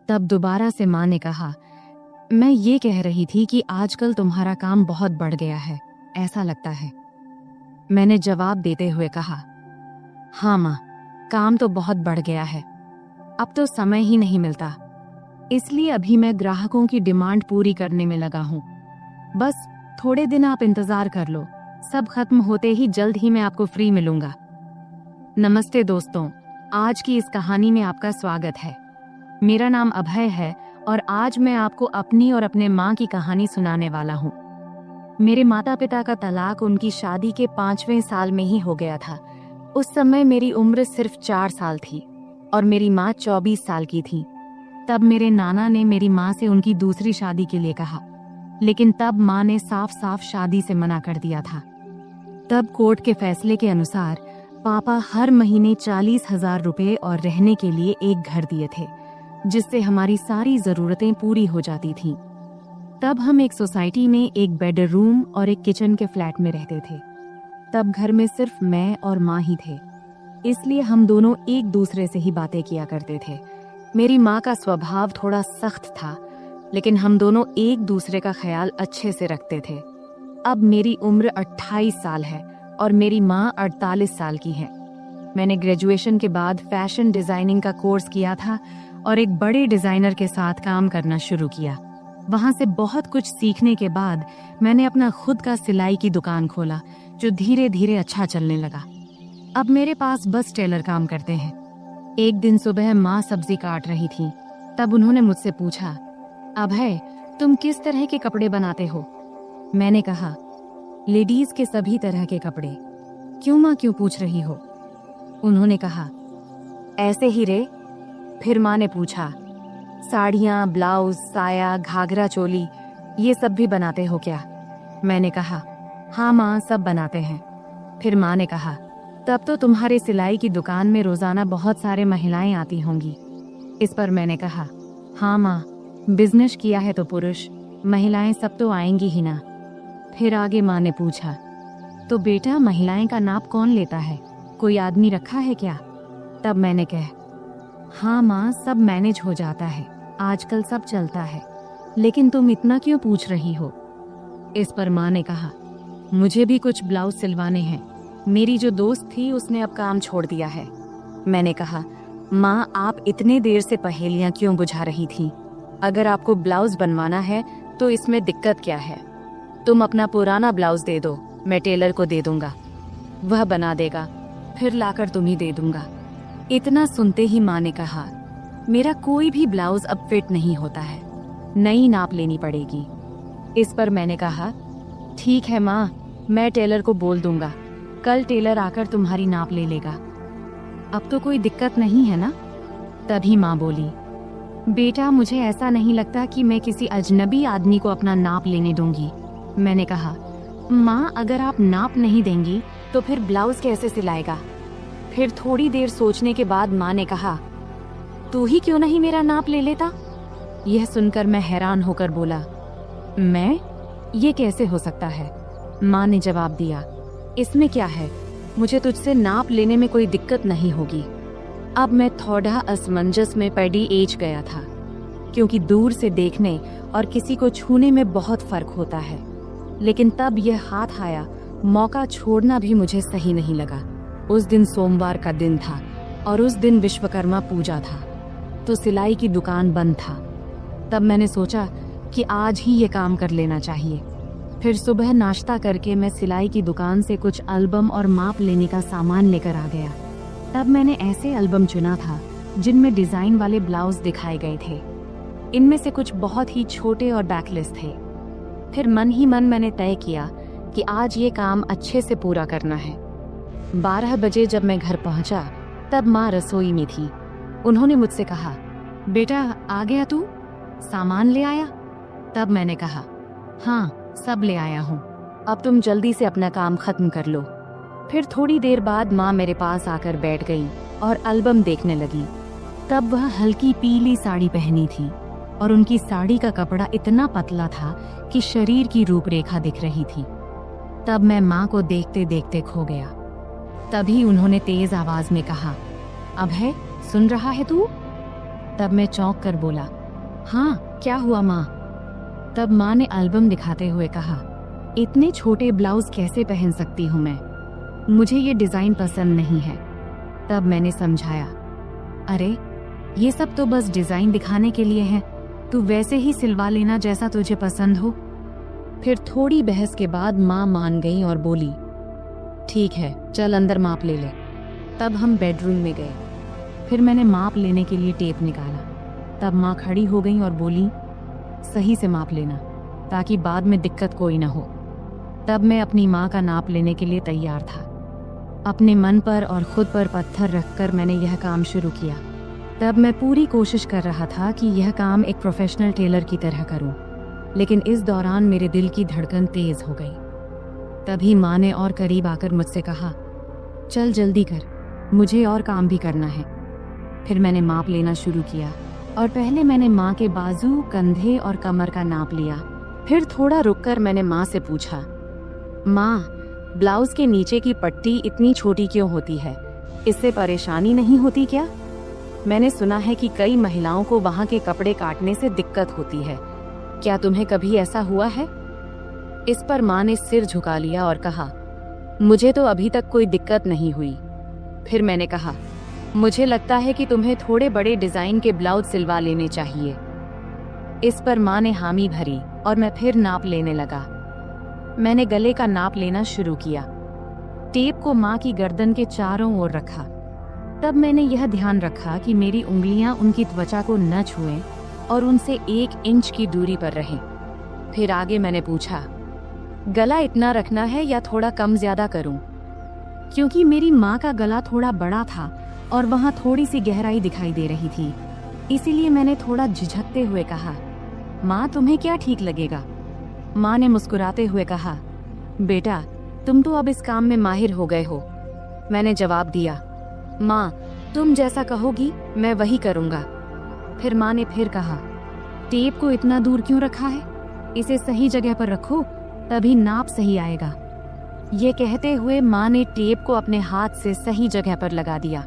तब दोबारा से माँ ने कहा, मैं ये कह रही थी कि आजकल तुम्हारा काम बहुत बढ़ गया है, ऐसा लगता है। मैंने जवाब देते हुए कहा, हाँ माँ, काम तो बहुत बढ़ गया है, अब तो समय ही नहीं मिलता, इसलिए अभी मैं ग्राहकों की डिमांड पूरी करने में लगा हूँ। बस थोड़े दिन आप इंतजार कर लो, सब खत्म होते ही जल्द ही मैं आपको फ्री मिलूंगा। नमस्ते दोस्तों, आज की इस कहानी में आपका स्वागत है। मेरा नाम अभय है और आज मैं आपको अपनी और अपने माँ की कहानी सुनाने वाला हूँ। मेरे माता पिता का तलाक उनकी शादी के 5वें साल में ही हो गया था। उस समय मेरी उम्र सिर्फ 4 साल थी और मेरी माँ 24 साल की थी। तब मेरे नाना ने मेरी माँ से उनकी दूसरी शादी के लिए कहा, लेकिन तब माँ ने साफ साफ शादी से मना कर दिया था। तब कोर्ट के फैसले के अनुसार पापा हर महीने 40,000 रुपए और रहने के लिए एक घर दिए थे, जिससे हमारी सारी जरूरतें पूरी हो जाती थीं। तब हम एक सोसाइटी में एक बेडरूम और एक किचन के फ्लैट में रहते थे। तब घर में सिर्फ मैं और माँ ही थे, इसलिए हम दोनों एक दूसरे से ही बातें किया करते थे। मेरी माँ का स्वभाव थोड़ा सख्त था, लेकिन हम दोनों एक दूसरे का ख्याल अच्छे से रखते थे। अब मेरी उम्र 28 साल है और मेरी माँ 48 साल की है। मैंने ग्रेजुएशन के बाद फैशन डिजाइनिंग का कोर्स किया था और एक बड़े डिजाइनर के साथ काम करना शुरू किया। वहां से बहुत कुछ सीखने के बाद मैंने अपना खुद का सिलाई की दुकान खोला, जो धीरे धीरे अच्छा चलने लगा। अब मेरे पास बस टेलर काम करते हैं। एक दिन सुबह माँ सब्जी काट रही थी, तब उन्होंने मुझसे पूछा, अभय, तुम किस तरह के कपड़े बनाते हो? मैंने कहा, लेडीज के सभी तरह के कपड़े। क्यों माँ, क्यों पूछ रही हो? उन्होंने कहा, ऐसे ही रे। फिर माँ ने पूछा, साड़ियाँ, ब्लाउज, साया, घाघरा चोली, ये सब भी बनाते हो क्या? मैंने कहा, हाँ माँ, सब बनाते हैं। फिर माँ ने कहा, तब तो तुम्हारे सिलाई की दुकान में रोजाना बहुत सारे महिलाएं आती होंगी। इस पर मैंने कहा, हाँ माँ, बिजनेस किया है तो पुरुष, महिलाएं सब तो आएंगी ही ना। फिर आगे माँ ने पूछा, तो बेटा महिलाएं का नाप कौन लेता है? कोई आदमी रखा है क्या? तब मैंने कहा, हाँ माँ, सब मैनेज हो जाता है, आजकल सब चलता है, लेकिन तुम इतना क्यों पूछ रही हो? इस पर माँ ने कहा, मुझे भी कुछ ब्लाउज सिलवाने हैं, मेरी जो दोस्त थी उसने अब काम छोड़ दिया है। मैंने कहा, माँ, आप इतने देर से पहेलियां क्यों बुझा रही थी? अगर आपको ब्लाउज बनवाना है तो इसमें दिक्कत क्या है? तुम अपना पुराना ब्लाउज दे दो, मैं टेलर को दे दूंगा, वह बना देगा, फिर लाकर तुम्हें दे दूंगा। इतना सुनते ही माँ ने कहा, मेरा कोई भी ब्लाउज अब फिट नहीं होता है, नई नाप लेनी पड़ेगी। इस पर मैंने कहा, ठीक है माँ, मैं टेलर को बोल दूंगा, कल टेलर आकर तुम्हारी नाप ले लेगा। अब तो कोई दिक्कत नहीं है ना? तभी माँ बोली, बेटा मुझे ऐसा नहीं लगता कि मैं किसी अजनबी आदमी को अपना नाप लेने दूंगी। मैंने कहा, माँ, अगर आप नाप नहीं देंगी तो फिर ब्लाउज कैसे सिलाएगा? फिर थोड़ी देर सोचने के बाद माँ ने कहा, तू ही क्यों नहीं मेरा नाप ले लेता? यह सुनकर मैं हैरान होकर बोला, मैं? ये कैसे हो सकता है? माँ ने जवाब दिया, इसमें क्या है, मुझे तुझसे नाप लेने में कोई दिक्कत नहीं होगी। अब मैं थोड़ा असमंजस में पड़ी एज गया था, क्योंकि दूर से देखने और किसी को छूने में बहुत फर्क होता है। लेकिन तब यह हाथ आया, मौका छोड़ना भी मुझे सही नहीं लगा। उस दिन सोमवार का दिन था और उस दिन विश्वकर्मा पूजा था, तो सिलाई की दुकान बंद था। तब मैंने सोचा कि आज ही ये काम कर लेना चाहिए। फिर सुबह नाश्ता करके मैं सिलाई की दुकान से कुछ एल्बम और माप लेने का सामान लेकर आ गया। तब मैंने ऐसे एल्बम चुना था जिनमें डिजाइन वाले ब्लाउज दिखाए गए थे। इनमें से कुछ बहुत ही छोटे और बैकलेस थे। फिर मन ही मन मैंने तय किया कि आज ये काम अच्छे से पूरा करना है। 12 बजे जब मैं घर पहुंचा तब माँ रसोई में थी। उन्होंने मुझसे कहा, बेटा आ गया तू, सामान ले आया? तब मैंने कहा, हाँ सब ले आया हूँ, अब तुम जल्दी से अपना काम खत्म कर लो। फिर थोड़ी देर बाद माँ मेरे पास आकर बैठ गई और एल्बम देखने लगी। तब वह हल्की पीली साड़ी पहनी थी और उनकी साड़ी का कपड़ा इतना पतला था कि शरीर की रूपरेखा दिख रही थी। तब मैं माँ को देखते देखते खो गया। तभी उन्होंने तेज आवाज में कहा, अभय सुन रहा है तू? तब मैं चौंक कर बोला, हाँ क्या हुआ माँ? तब माँ ने एल्बम दिखाते हुए कहा, इतने छोटे ब्लाउज कैसे पहन सकती हूँ मैं, मुझे ये डिजाइन पसंद नहीं है। तब मैंने समझाया, अरे ये सब तो बस डिजाइन दिखाने के लिए है, तू वैसे ही सिलवा लेना जैसा तुझे पसंद हो। फिर थोड़ी बहस के बाद माँ मान गई और बोली, ठीक है चल अंदर माप ले ले। तब हम बेडरूम में गए। फिर मैंने माप लेने के लिए टेप निकाला। तब माँ खड़ी हो गई और बोली, सही से माप लेना ताकि बाद में दिक्कत कोई ना हो। तब मैं अपनी माँ का नाप लेने के लिए तैयार था। अपने मन पर और खुद पर पत्थर रखकर मैंने यह काम शुरू किया। तब मैं पूरी कोशिश कर रहा था कि यह काम एक प्रोफेशनल टेलर की तरह करूं, लेकिन इस दौरान मेरे दिल की धड़कन तेज हो गई। तभी माँ ने और करीब आकर मुझसे कहा, चल जल्दी कर, मुझे और काम भी करना है। फिर मैंने माप लेना शुरू किया और पहले मैंने माँ के बाजू, कंधे और कमर का नाप लिया। फिर थोड़ा रुककर मैंने माँ से पूछा, माँ ब्लाउज के नीचे की पट्टी इतनी छोटी क्यों होती है, इससे परेशानी नहीं होती क्या? मैंने सुना है कि कई महिलाओं को वहाँ के कपड़े काटने से दिक्कत होती है, क्या तुम्हें कभी ऐसा हुआ है? इस पर माँ ने सिर झुका लिया और कहा, मुझे तो अभी तक कोई दिक्कत नहीं हुई। फिर मैंने कहा, मुझे लगता है कि तुम्हें थोड़े बड़े डिजाइन के ब्लाउज सिलवा लेने चाहिए। इस पर माँ ने हामी भरी और मैं फिर नाप लेने लगा। मैंने गले का नाप लेना शुरू किया। टेप को माँ की गर्दन के चारों ओर रखा। तब मैंने यह ध्यान रखा कि मेरी उंगलियां उनकी त्वचा को न छुएं और उनसे 1 इंच की दूरी पर रहें। फिर आगे मैंने पूछा, गला इतना रखना है या थोड़ा कम ज्यादा करूं? क्योंकि मेरी माँ का गला थोड़ा बड़ा था और वहाँ थोड़ी सी गहराई दिखाई दे रही थी, इसीलिए मैंने थोड़ा झिझकते हुए कहा, माँ तुम्हें क्या ठीक लगेगा? माँ ने मुस्कुराते हुए कहा, बेटा तुम तो अब इस काम में माहिर हो गए हो। मैंने जवाब दिया, माँ तुम जैसा कहोगी मैं वही करूँगा। फिर माँ ने फिर कहा, टेप को इतना दूर क्यों रखा है, इसे सही जगह पर रखो तभी नाप सही आएगा। ये कहते हुए माँ ने टेप को अपने हाथ से सही जगह पर लगा दिया।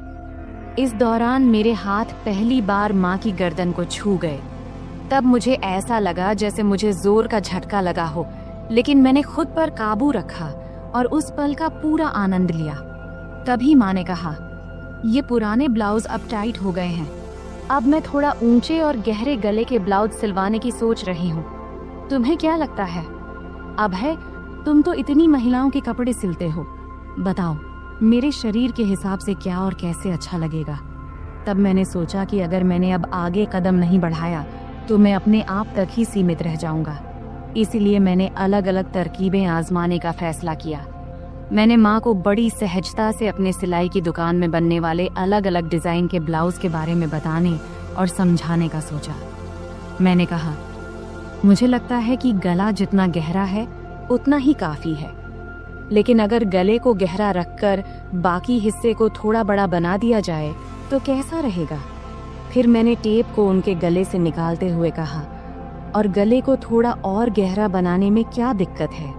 इस दौरान मेरे हाथ पहली बार माँ की गर्दन को छू गए। तब मुझे ऐसा लगा जैसे मुझे जोर का झटका लगा हो, लेकिन मैंने खुद पर काबू रखा और उस पल का पूरा आनंद लिया। तभी माँ ने कहा, ये पुराने ब्लाउज अब टाइट हो गए हैं, अब मैं थोड़ा ऊंचे और गहरे गले के ब्लाउज सिलवाने की सोच रही हूँ। तुम्हें क्या लगता है? अभय तुम तो इतनी महिलाओं के कपड़े सिलते हो, बताओ मेरे शरीर के हिसाब से क्या और कैसे अच्छा लगेगा। तब मैंने सोचा कि अगर मैंने अब आगे कदम नहीं बढ़ाया तो मैं अपने आप तक ही सीमित रह जाऊंगा। इसीलिए मैंने अलग अलग तरकीबें आजमाने का फैसला किया। मैंने माँ को बड़ी सहजता से अपने सिलाई की दुकान में बनने वाले अलग अलग डिजाइन के ब्लाउज के बारे में बताने और समझाने का सोचा। मैंने कहा, मुझे लगता है कि गला जितना गहरा है उतना ही काफी है, लेकिन अगर गले को गहरा रखकर बाकी हिस्से को थोड़ा बड़ा बना दिया जाए तो कैसा रहेगा? फिर मैंने टेप को उनके गले से निकालते हुए कहा, और गले को थोड़ा और गहरा बनाने में क्या दिक्कत है?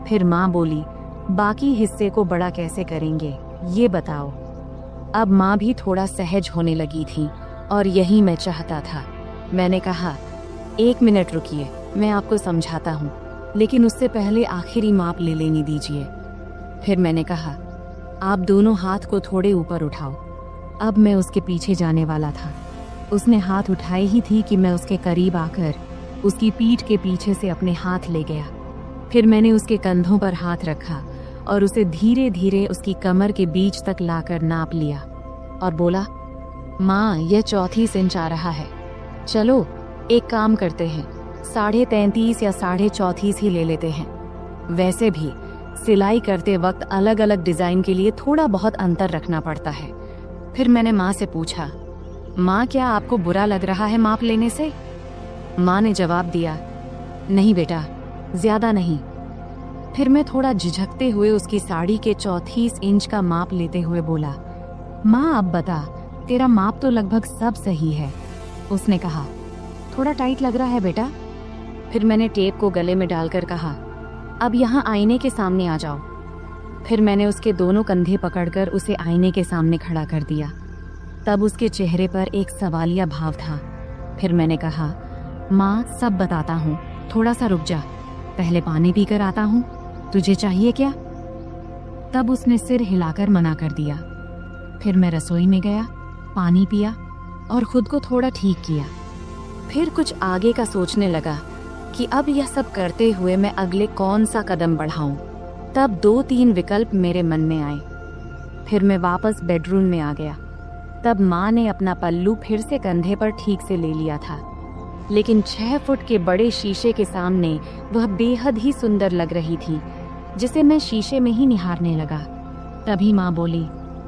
फिर माँ बोली, बाकी हिस्से को बड़ा कैसे करेंगे ये बताओ। अब माँ भी थोड़ा सहज होने लगी थी और यही मैं चाहता था। मैंने कहा, 1 मिनट रुकिए, मैं आपको समझाता हूँ, लेकिन उससे पहले आखिरी माप ले लेने दीजिए। फिर मैंने कहा, आप दोनों हाथ को थोड़े ऊपर उठाओ। अब मैं उसके पीछे जाने वाला था। उसने हाथ उठाए ही थी कि मैं उसके करीब आकर उसकी पीठ के पीछे से अपने हाथ ले गया। फिर मैंने उसके कंधों पर हाथ रखा और उसे धीरे धीरे उसकी कमर के बीच तक लाकर नाप लिया और बोला, माँ, यह 34 इंच आ रहा है। चलो एक काम करते हैं, 33.5 या 34.5 ही ले लेते हैं। वैसे भी सिलाई करते वक्त अलग अलग डिजाइन के लिए थोड़ा बहुत अंतर रखना पड़ता है। फिर मैंने माँ से पूछा, माँ, क्या आपको बुरा लग रहा है माप लेने से? माँ ने जवाब दिया, नहीं बेटा, ज्यादा नहीं। फिर मैं थोड़ा झिझकते हुए उसकी साड़ी के 34 इंच का माप लेते हुए बोला, माँ अब बता, तेरा माप तो लगभग सब सही है। उसने कहा, थोड़ा टाइट लग रहा है बेटा। फिर मैंने टेप को गले में डालकर कहा, अब यहाँ आईने के सामने आ जाओ। फिर मैंने उसके दोनों कंधे पकड़कर उसे आईने के सामने खड़ा कर दिया। तब उसके चेहरे पर एक सवालिया भाव था। फिर मैंने कहा, माँ, सब बताता हूँ, थोड़ा सा रुक जा, पहले पानी पीकर आता हूँ, तुझे चाहिए क्या? तब उसने सिर हिलाकर मना कर दिया। फिर मैं रसोई में गया, पानी पिया और खुद को थोड़ा ठीक किया। फिर कुछ आगे का सोचने लगा कि अब यह सब करते हुए मैं अगले कौन सा कदम बढ़ाऊं। तब 2-3 विकल्प मेरे मन में आए। फिर मैं वापस बेडरूम में आ गया। तब माँ ने अपना पल्लू फिर से कंधे पर ठीक से ले लिया था, लेकिन 6 फुट के बड़े शीशे के सामने वह बेहद ही सुंदर लग रही थी, जिसे मैं शीशे में ही निहारने लगा। तभी माँ बोली,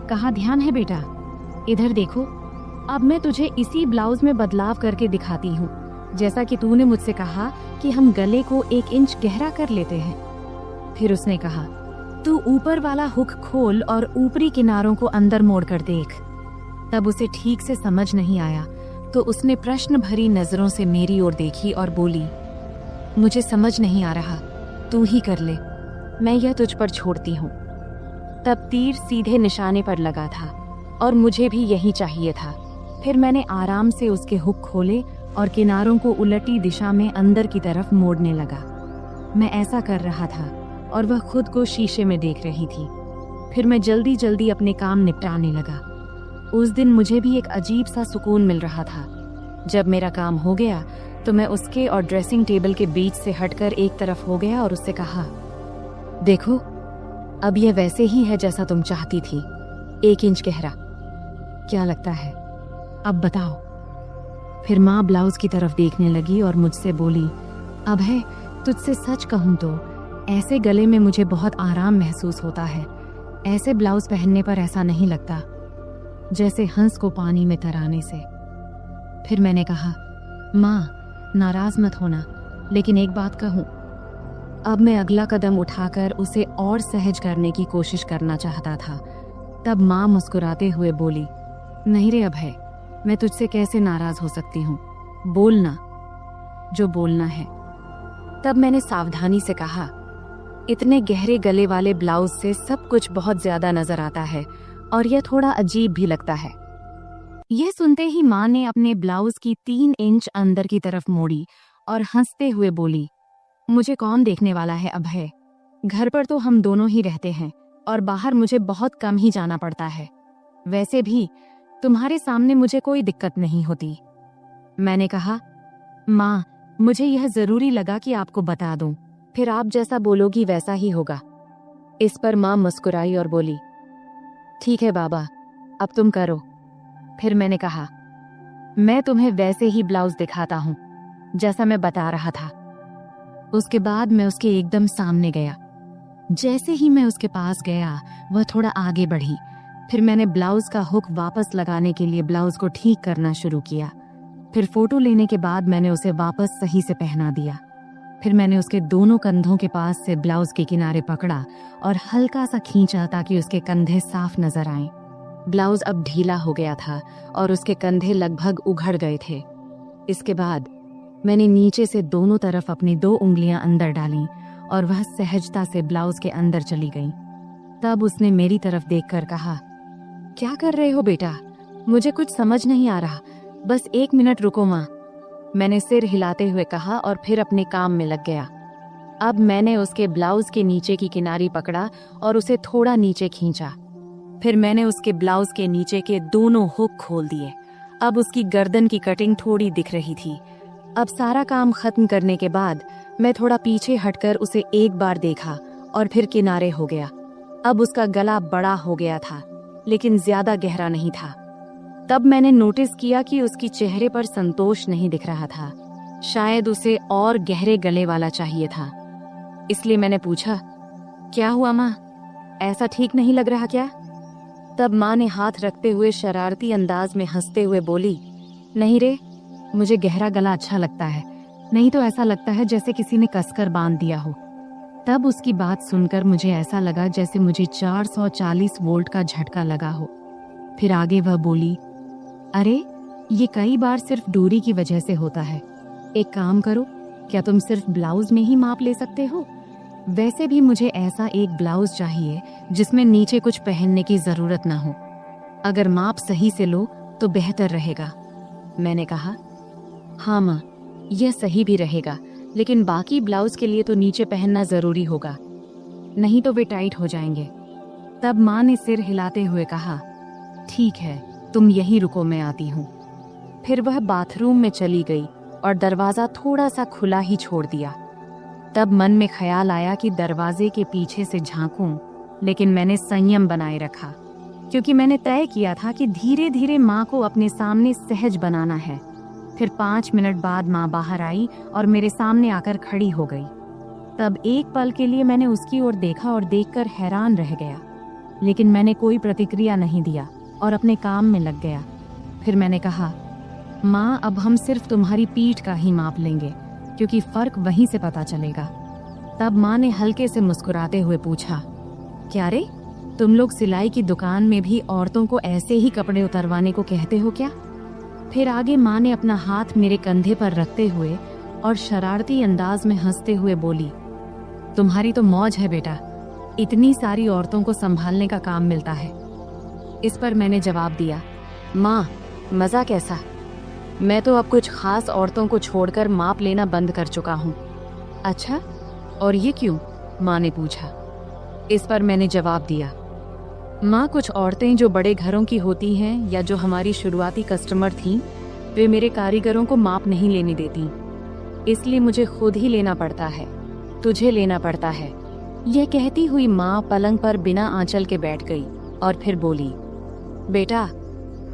कहाँ ध्यान है बेटा, इधर देखो, अब मैं तुझे इसी ब्लाउज में बदलाव करके दिखाती हूँ, जैसा कि तूने मुझसे कहा कि हम गले को 1 इंच गहरा कर लेते हैं। फिर उसने कहा, तू ऊपर वाला हुक खोल और ऊपरी किनारों को अंदर मोड़ कर देख। तब उसे ठीक से समझ नहीं आया, तो उसने प्रश्न भरी नजरों से मेरी ओर देखी और बोली, मुझे समझ नहीं आ रहा, तू ही कर ले, मैं यह तुझ पर छोड़ती हूँ। तब तीर सीधे निशाने पर लगा था और मुझे भी यही चाहिए था। फिर मैंने आराम से उसके हुक खोले और किनारों को उलटी दिशा में अंदर की तरफ मोड़ने लगा। मैं ऐसा कर रहा था और वह खुद को शीशे में देख रही थी। फिर मैं जल्दी जल्दी अपने काम निपटाने लगा। उस दिन मुझे भी एक अजीब सा सुकून मिल रहा था। जब मेरा काम हो गया तो मैं उसके और ड्रेसिंग टेबल के बीच से हटकर एक तरफ हो गया और उससे कहा, देखो, अब यह वैसे ही है जैसा तुम चाहती थी, 1 इंच गहरा। क्या लगता है, अब बताओ। फिर माँ ब्लाउज की तरफ देखने लगी और मुझसे बोली, अब है, तुझसे सच कहूँ तो ऐसे गले में मुझे बहुत आराम महसूस होता है। ऐसे ब्लाउज पहनने पर ऐसा नहीं लगता जैसे हंस को पानी में तराने से। फिर मैंने कहा, माँ, नाराज मत होना, लेकिन एक बात कहूँ। अब मैं अगला कदम उठाकर उसे और सहज करने की कोशिश करना चाहता था। तब माँ मुस्कुराते हुए बोली, नहीं रे अभय, मैं तुझसे कैसे नाराज हो सकती हूँ, बोलना जो बोलना है। तब मैंने सावधानी से कहा, इतने गहरे गले वाले ब्लाउज से सब कुछ बहुत ज्यादा नजर आता है और यह थोड़ा अजीब भी लगता है। यह सुनते ही माँ ने अपने ब्लाउज की 3 इंच अंदर की तरफ मोड़ी और हंसते हुए बोली, मुझे कौन देखने वाला है अभय, घर पर तो हम दोनों ही रहते हैं और बाहर मुझे बहुत कम ही जाना पड़ता है। वैसे भी तुम्हारे सामने मुझे कोई दिक्कत नहीं होती। मैंने कहा, माँ, मुझे यह जरूरी लगा कि आपको बता दूं, फिर आप जैसा बोलोगी वैसा ही होगा। इस पर माँ मुस्कुराई और बोली, ठीक है बाबा, अब तुम करो। फिर मैंने कहा, मैं तुम्हें वैसे ही ब्लाउज दिखाता हूँ जैसा मैं बता रहा था। उसके बाद मैं उसके एकदम सामने गया। जैसे ही मैं उसके पास गया, वह थोड़ा आगे बढ़ी। फिर मैंने ब्लाउज का हुक वापस लगाने के लिए ब्लाउज को ठीक करना शुरू किया। फिर फोटो लेने के बाद मैंने उसे वापस सही से पहना दिया। फिर मैंने उसके दोनों कंधों के पास से ब्लाउज के किनारे पकड़ा और हल्का सा खींचा ताकि उसके कंधे साफ नजर आएं। ब्लाउज अब ढीला हो गया था और उसके कंधे लगभग उघड़ गए थे। इसके बाद मैंने नीचे से दोनों तरफ अपनी 2 उंगलियां अंदर डालीं और वह सहजता से ब्लाउज के अंदर चली गई। तब उसने मेरी तरफ देखकर कहा, क्या कर रहे हो बेटा, मुझे कुछ समझ नहीं आ रहा, बस 1 मिनट रुको माँ। मैंने सिर हिलाते हुए कहा और फिर अपने काम में लग गया। अब मैंने उसके ब्लाउज के नीचे की किनारी पकड़ा और उसे थोड़ा नीचे खींचा। फिर मैंने उसके ब्लाउज के नीचे के दोनों हुक खोल दिए अब उसकी गर्दन की कटिंग थोड़ी दिख रही थी। अब सारा काम खत्म करने के बाद मैं थोड़ा पीछे हटकर उसे एक बार देखा और फिर किनारे हो गया। अब उसका गला बड़ा हो गया था, लेकिन ज्यादा गहरा नहीं था। तब मैंने नोटिस किया कि उसकी चेहरे पर संतोष नहीं दिख रहा था। शायद उसे और गहरे गले वाला चाहिए था। इसलिए मैंने पूछा, क्या हुआ माँ, ऐसा ठीक नहीं लग रहा क्या? तब माँ ने हाथ रखते हुए शरारती अंदाज में हंसते हुए बोली, नहीं रे, मुझे गहरा गला अच्छा लगता है, नहीं तो ऐसा लगता है जैसे किसी ने कसकर बांध दिया हो। तब उसकी बात सुनकर मुझे ऐसा लगा जैसे मुझे 440 वोल्ट का झटका लगा हो। फिर आगे वह बोली, अरे ये कई बार सिर्फ दूरी की वजह से होता है। एक काम करो, क्या तुम सिर्फ ब्लाउज में ही माप ले सकते हो? वैसे भी मुझे ऐसा एक ब्लाउज चाहिए जिसमें नीचे कुछ पहनने की जरूरत ना हो। अगर माप सही से लो तो बेहतर रहेगा। मैंने कहा, हाँ माँ, यह सही भी रहेगा, लेकिन बाकी ब्लाउज के लिए तो नीचे पहनना जरूरी होगा, नहीं तो वे टाइट हो जाएंगे। तब माँ ने सिर हिलाते हुए कहा, ठीक है, तुम यहीं रुको, मैं आती हूँ। फिर वह बाथरूम में चली गई और दरवाजा थोड़ा सा खुला ही छोड़ दिया। तब मन में ख्याल आया कि दरवाजे के पीछे से झांकूं, लेकिन मैंने संयम बनाए रखा, क्योंकि मैंने तय किया था कि धीरे धीरे माँ को अपने सामने सहज बनाना है। फिर 5 मिनट बाद माँ बाहर आई और मेरे सामने आकर खड़ी हो गई। तब एक पल के लिए मैंने उसकी ओर देखा और देखकर हैरान रह गया, लेकिन मैंने कोई प्रतिक्रिया नहीं दिया और अपने काम में लग गया। फिर मैंने कहा, माँ, अब हम सिर्फ तुम्हारी पीठ का ही माप लेंगे, क्योंकि फर्क वहीं से पता चलेगा। तब माँ ने हल्के से मुस्कुराते हुए पूछा, क्या रे, तुम लोग सिलाई की दुकान में भी औरतों को ऐसे ही कपड़े उतरवाने को कहते हो क्या? फिर आगे माँ ने अपना हाथ मेरे कंधे पर रखते हुए और शरारती अंदाज में हंसते हुए बोली, तुम्हारी तो मौज है बेटा, इतनी सारी औरतों को संभालने का काम मिलता है। इस पर मैंने जवाब दिया, माँ, मजा कैसा? मैं तो अब कुछ खास औरतों को छोड़कर माप लेना बंद कर चुका हूँ। अच्छा, और ये क्यों? माँ ने पूछा। इस पर मैंने जवाब दिया, माँ, कुछ औरतें जो बड़े घरों की होती हैं या जो हमारी शुरुआती कस्टमर थीं, वे मेरे कारीगरों को माप नहीं लेने देती, इसलिए मुझे खुद ही लेना पड़ता है, तुझे लेना पड़ता है। यह कहती हुई माँ पलंग पर बिना आंचल के बैठ गई और फिर बोली, बेटा,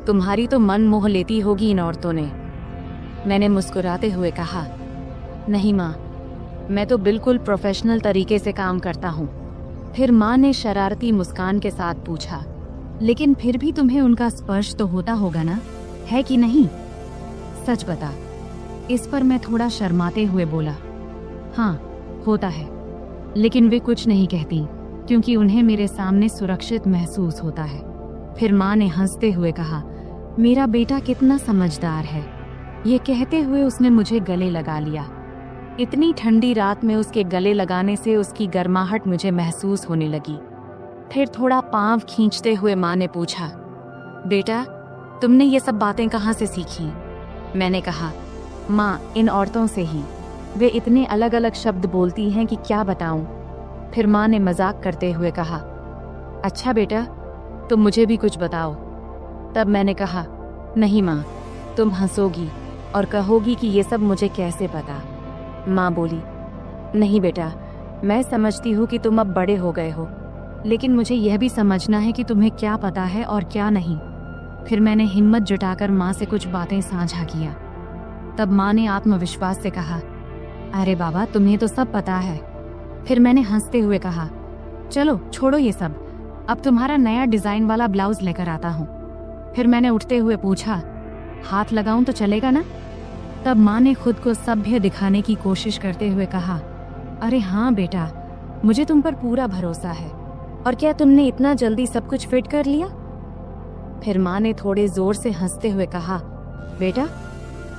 तुम्हारी तो मन मोह लेती होगी इन औरतों ने। मैंने मुस्कुराते हुए कहा, नहीं माँ, मैं तो बिल्कुल प्रोफेशनल तरीके से काम करता हूँ। फिर माँ ने शरारती मुस्कान के साथ पूछा, लेकिन फिर भी तुम्हें उनका स्पर्श तो होता होगा ना, है कि नहीं? सच बता। इस पर मैं थोड़ा शर्माते हुए बोला, हाँ, होता है, लेकिन वे कुछ नहीं कहती, क्योंकि उन्हें मेरे सामने सुरक्षित महसूस होता है। फिर माँ ने हंसते हुए कहा, मेरा बेटा कितना समझदार है। ये कहते हुए उसने मुझे गले लगा लिया। इतनी ठंडी रात में उसके गले लगाने से उसकी गर्माहट मुझे महसूस होने लगी। फिर थोड़ा पांव खींचते हुए माँ ने पूछा, बेटा, तुमने ये सब बातें कहाँ से सीखी? मैंने कहा, माँ, इन औरतों से ही। वे इतने अलग अलग शब्द बोलती हैं कि क्या बताऊं। फिर माँ ने मजाक करते हुए कहा, अच्छा बेटा, तुम मुझे भी कुछ बताओ। तब मैंने कहा, नहीं माँ, तुम हंसोगी और कहोगी कि ये सब मुझे कैसे पता। माँ बोली, नहीं बेटा, मैं समझती हूँ कि तुम अब बड़े हो गए हो, लेकिन मुझे यह भी समझना है कि तुम्हें क्या पता है और क्या नहीं। फिर मैंने हिम्मत जुटाकर माँ से कुछ बातें साझा किया। तब माँ ने आत्मविश्वास से कहा, अरे बाबा, तुम्हें तो सब पता है। फिर मैंने हंसते हुए कहा, चलो छोड़ो ये सब, अब तुम्हारा नया डिजाइन वाला ब्लाउज लेकर आता हूँ। फिर मैंने उठते हुए पूछा, हाथ लगाऊं तो चलेगा ना? तब माँ ने खुद को सभ्य दिखाने की कोशिश करते हुए कहा, अरे हाँ बेटा, मुझे तुम पर पूरा भरोसा है। और क्या तुमने इतना जल्दी सब कुछ फिट कर लिया? फिर माँ ने थोड़े जोर से हंसते हुए कहा, बेटा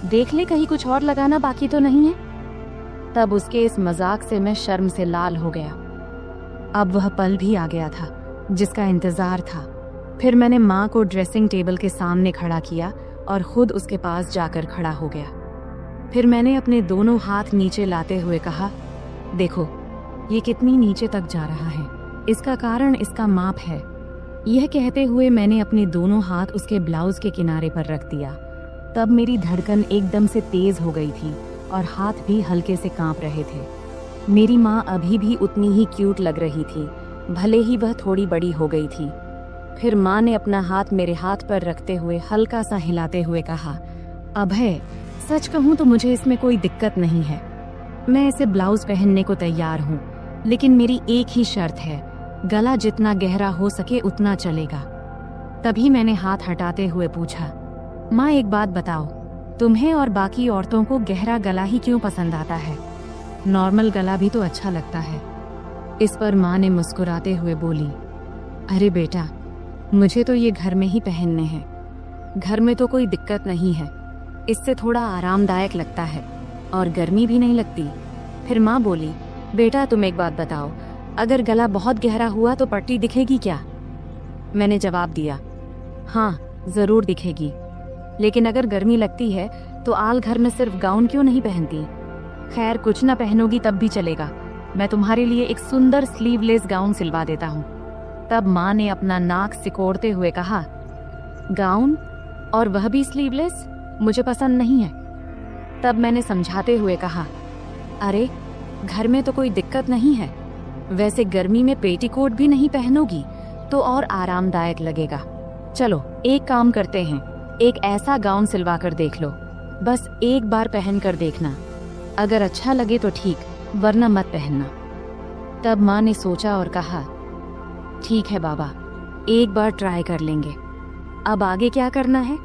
देख ले, कहीं कुछ और लगाना बाकी तो नहीं है। तब उसके इस मजाक से मैं शर्म से लाल हो गया। अब वह पल भी आ गया था जिसका इंतजार था। फिर मैंने माँ को ड्रेसिंग टेबल के सामने खड़ा किया और खुद उसके पास जाकर खड़ा हो गया। फिर मैंने अपने दोनों हाथ नीचे लाते हुए कहा, देखो ये कितनी नीचे तक जा रहा है, इसका कारण इसका माप है। यह कहते हुए मैंने अपने दोनों हाथ उसके ब्लाउज के किनारे पर रख दिया तब मेरी धड़कन एकदम से तेज हो गई थी और हाथ भी हल्के से कांप रहे थे। मेरी माँ अभी भी उतनी ही क्यूट लग रही थी, भले ही वह थोड़ी बड़ी हो गई थी। फिर माँ ने अपना हाथ मेरे हाथ पर रखते हुए हल्का सा हिलाते हुए कहा, अभय, सच कहूँ तो मुझे इसमें कोई दिक्कत नहीं है। मैं इसे ब्लाउज पहनने को तैयार हूँ, लेकिन मेरी एक ही शर्त है, गला जितना गहरा हो सके उतना चलेगा। तभी मैंने हाथ हटाते हुए पूछा, माँ एक बात बताओ, तुम्हें और बाकी औरतों को गहरा गला ही क्यों पसंद आता है? नॉर्मल गला भी तो अच्छा लगता है। इस पर माँ ने मुस्कुराते हुए बोली, अरे बेटा, मुझे तो ये घर में ही पहनने हैं। घर में तो कोई दिक्कत नहीं है, इससे थोड़ा आरामदायक लगता है और गर्मी भी नहीं लगती। फिर माँ बोली, बेटा तुम एक बात बताओ, अगर गला बहुत गहरा हुआ तो पट्टी दिखेगी क्या? मैंने जवाब दिया, हाँ जरूर दिखेगी, लेकिन अगर गर्मी लगती है तो आल घर में सिर्फ गाउन क्यों नहीं पहनती? खैर कुछ ना पहनोगी तब भी चलेगा, मैं तुम्हारे लिए एक सुंदर स्लीवलेस गाउन सिलवा देता हूँ। तब माँ ने अपना नाक सिकोड़ते हुए कहा, गाउन और वह भी स्लीवलेस? मुझे पसंद नहीं है। तब मैंने समझाते हुए कहा, अरे घर में तो कोई दिक्कत नहीं है, वैसे गर्मी में पेटीकोट भी नहीं पहनोगी तो और आरामदायक लगेगा। चलो एक काम करते हैं, एक ऐसा गाउन सिलवा कर देख लो, बस एक बार पहन कर देखना, अगर अच्छा लगे तो ठीक, वरना मत पहनना। तब माँ ने सोचा और कहा, ठीक है बाबा, एक बार ट्राई कर लेंगे, अब आगे क्या करना है?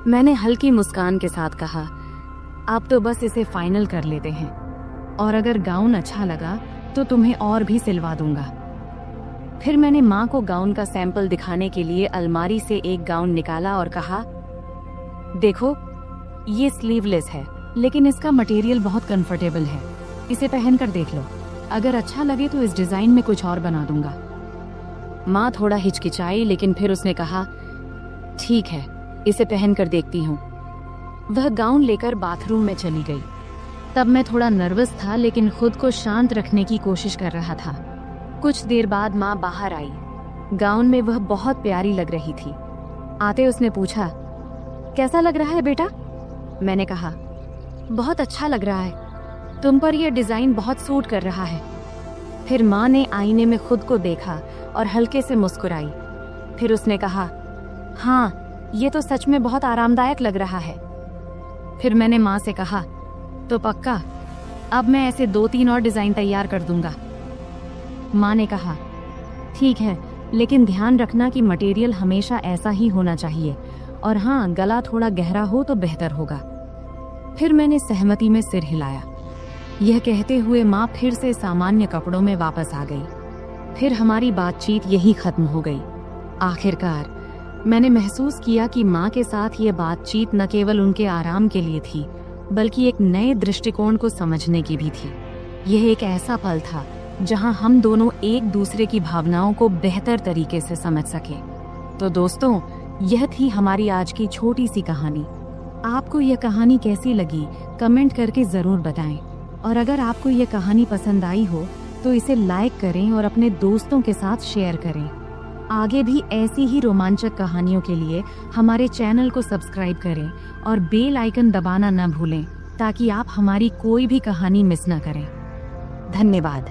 मैंने हल्की मुस्कान के साथ कहा, आप तो बस इसे फाइनल कर लेते हैं, और अगर गाउन अच्छा लगा तो तुम्हें और भी सिलवा दूंगा। फिर मैंने माँ को गाउन का सैंपल दिखाने के लिए अलमारी से एक गाउन निकाला और कहा, देखो ये स्लीवलेस है, लेकिन इसका मटेरियल बहुत कंफर्टेबल है, इसे पहनकर देख लो, अगर अच्छा लगे तो इस डिजाइन में कुछ और बना दूंगा। माँ थोड़ा हिचकिचाई, लेकिन फिर उसने कहा, ठीक है, इसे पहनकर देखती हूँ। वह गाउन लेकर बाथरूम में चली गई। तब मैं थोड़ा नर्वस था, लेकिन खुद को शांत रखने की कोशिश कर रहा था। कुछ देर बाद माँ बाहर आई। गाउन में वह बहुत प्यारी लग रही थी। आते उसने पूछा, कैसा लग रहा है बेटा? मैंने कहा, बहुत अच्छा लग रहा है, तुम पर यह डिजाइन बहुत सूट कर रहा है। फिर माँ ने आईने में खुद को देखा और हल्के से मुस्कुराई। फिर उसने कहा, हाँ ये तो सच में बहुत आरामदायक लग रहा है। फिर मैंने माँ से कहा, तो पक्का, अब मैं ऐसे 2-3 और डिजाइन तैयार कर दूंगा। माँ ने कहा, ठीक है, लेकिन ध्यान रखना कि मटेरियल हमेशा ऐसा ही होना चाहिए, और हाँ गला थोड़ा गहरा हो तो बेहतर होगा। फिर मैंने सहमति में सिर हिलाया। यह कहते हुए माँ फिर से सामान्य कपड़ों में वापस आ गई। फिर हमारी बातचीत यही खत्म हो गई। आखिरकार मैंने महसूस किया कि माँ के साथ ये बातचीत न केवल उनके आराम के लिए थी, बल्कि एक नए दृष्टिकोण को समझने की भी थी। यह एक ऐसा पल था जहां हम दोनों एक दूसरे की भावनाओं को बेहतर तरीके से समझ सके। तो दोस्तों, यह थी हमारी आज की छोटी सी कहानी। आपको यह कहानी कैसी लगी कमेंट करके जरूर बताएं, और अगर आपको यह कहानी पसंद आई हो तो इसे लाइक करें और अपने दोस्तों के साथ शेयर करें। आगे भी ऐसी ही रोमांचक कहानियों के लिए हमारे चैनल को सब्सक्राइब करें और बेल आइकन दबाना न भूलें, ताकि आप हमारी कोई भी कहानी मिस न करें। धन्यवाद।